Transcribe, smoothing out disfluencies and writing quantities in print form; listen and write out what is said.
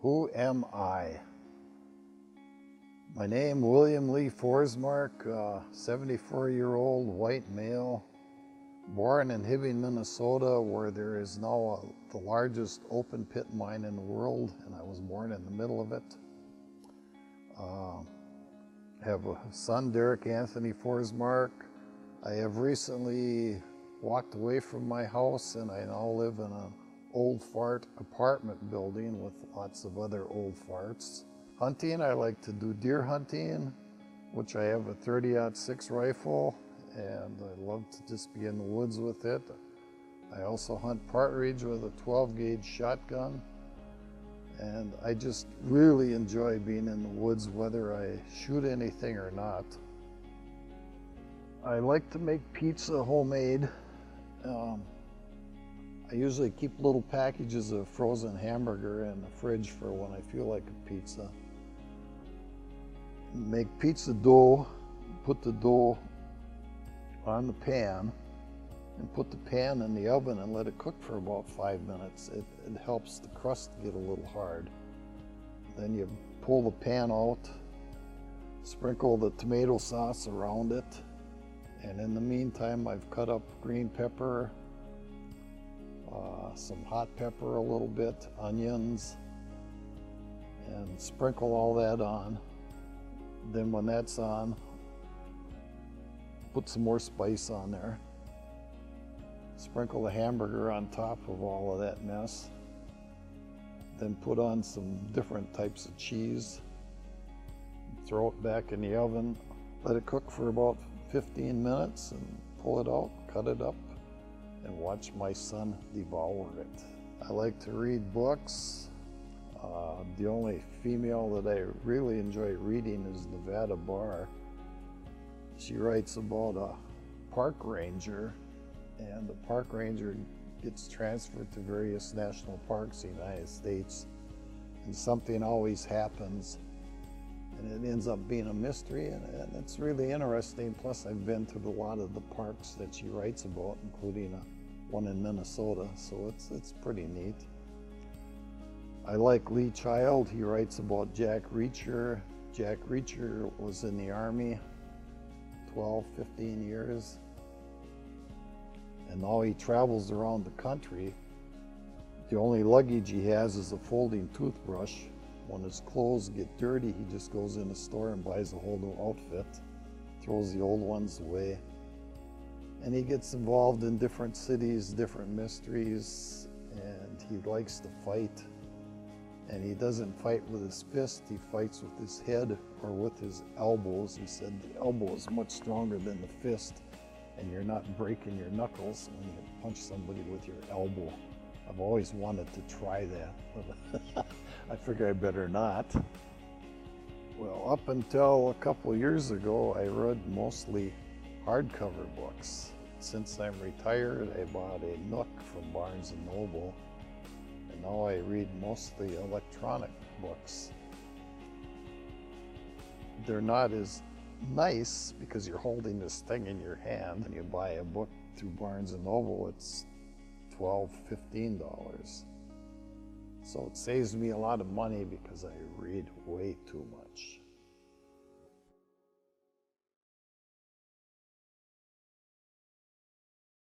Who am I? My name, William Lee Forsmark, 74-year-old white male, born in Hibbing, Minnesota, where there is now the largest open pit mine in the world, and I was born in the middle of it. I have a son, Derek Anthony Forsmark. I have recently walked away from my house, and I now live in an old fart apartment building with lots of other old farts. Hunting, I like to do deer hunting, which I have a 30-06 rifle, and I love to just be in the woods with it. I also hunt partridge with a 12-gauge shotgun, and I just really enjoy being in the woods, whether I shoot anything or not. I like to make pizza homemade. I usually keep little packages of frozen hamburger in the fridge for when I feel like a pizza. Make pizza dough, put the dough on the pan, and put the pan in the oven and let it cook for about 5 minutes. It helps the crust get a little hard. Then you pull the pan out, sprinkle the tomato sauce around it, and in the meantime I've cut up green pepper, some hot pepper a little bit, onions, and sprinkle all that on. Then when that's on, put some more spice on there. Sprinkle the hamburger on top of all of that mess. Then put on some different types of cheese. Throw it back in the oven. Let it cook for about 15 minutes and pull it out, cut it up, and watch my son devour it. I like to read books. The only female that I really enjoy reading is Nevada Barr. She writes about a park ranger, and the park ranger gets transferred to various national parks in the United States, and something always happens, and it ends up being a mystery, and it's really interesting. Plus, I've been to a lot of the parks that she writes about, including one in Minnesota, so it's pretty neat. I like Lee Child. He writes about Jack Reacher. Jack Reacher was in the Army 12, 15 years. And now he travels around the country. The only luggage he has is a folding toothbrush. When his clothes get dirty, he just goes in the store and buys a whole new outfit, throws the old ones away. And he gets involved in different cities, different mysteries, and he likes to fight. And he doesn't fight with his fist, he fights with his head or with his elbows. He said the elbow is much stronger than the fist, and you're not breaking your knuckles when you punch somebody with your elbow. I've always wanted to try that, but I figure I better not. Well, up until a couple years ago, I read mostly hardcover books. Since I'm retired, I bought a Nook from Barnes & Noble, and now I read mostly electronic books. They're not as nice because you're holding this thing in your hand. When you buy a book through Barnes & Noble, it's $12, $15. So it saves me a lot of money because I read way too much.